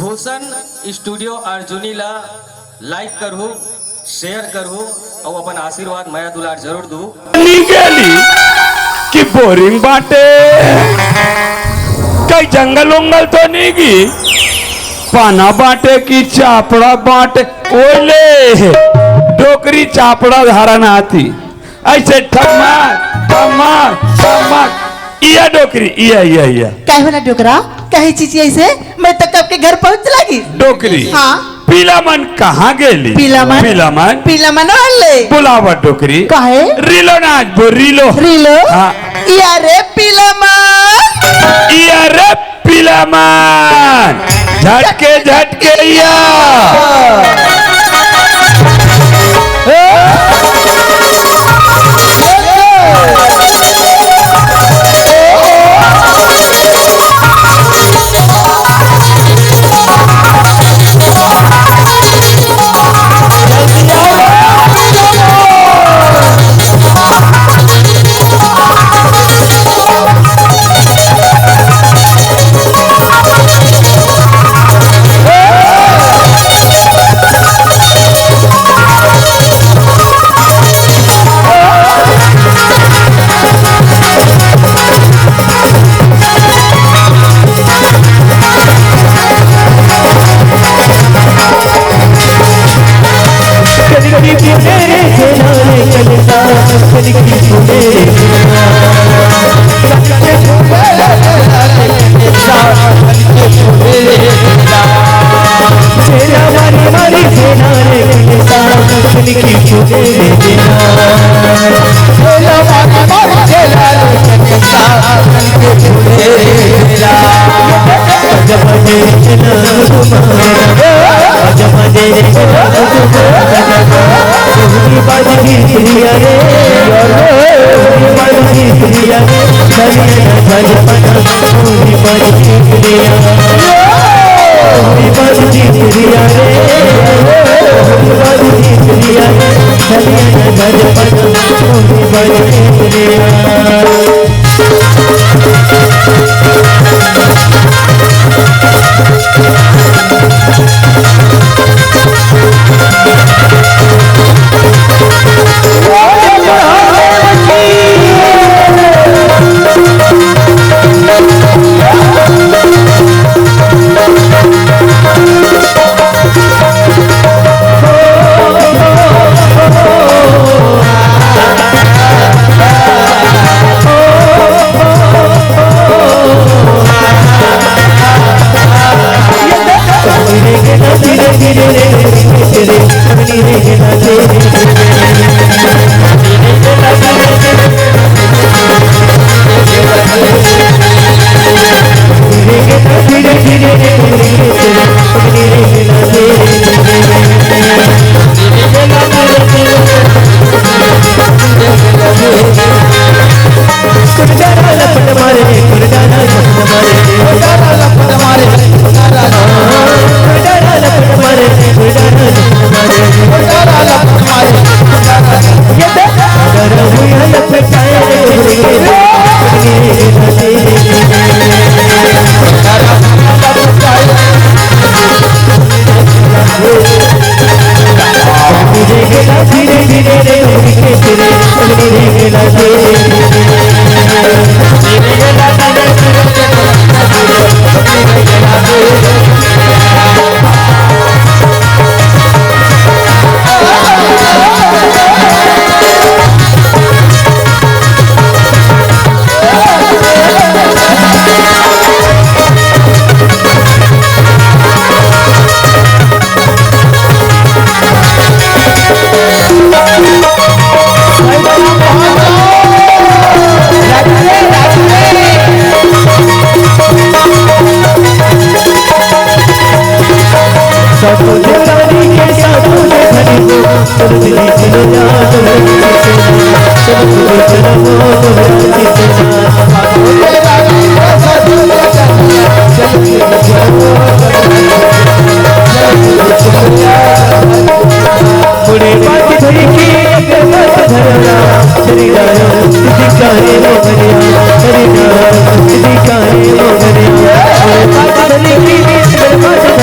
Bhushan studio Arjuni ला like करू, share करू और अपन आशीर्वाद माया दुलार जरूर दू। कि बोरिंग बाटे कई जंगल उंगल तो नहीं की पाना बाटे की चापड़ा बाटे ओले डोकरी चापड़ा धारण आती ऐसे ठमक ठमक ठमक इया डोकरी इया कहे ना डोकरा कहे चीज ऐसे मैं तक आपके घर पहुंच लगी डोकरी। हाँ पीला मन कहाँ गेली? पीला मन वाले बुलावा डोकरी कहे रीलो नाच बो रीलो हाँ यारे पीला मन झटके झटके या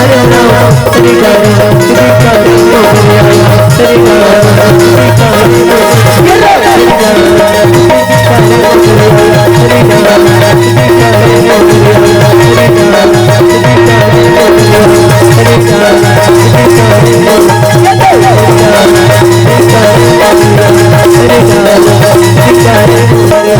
Hare रे मोरया,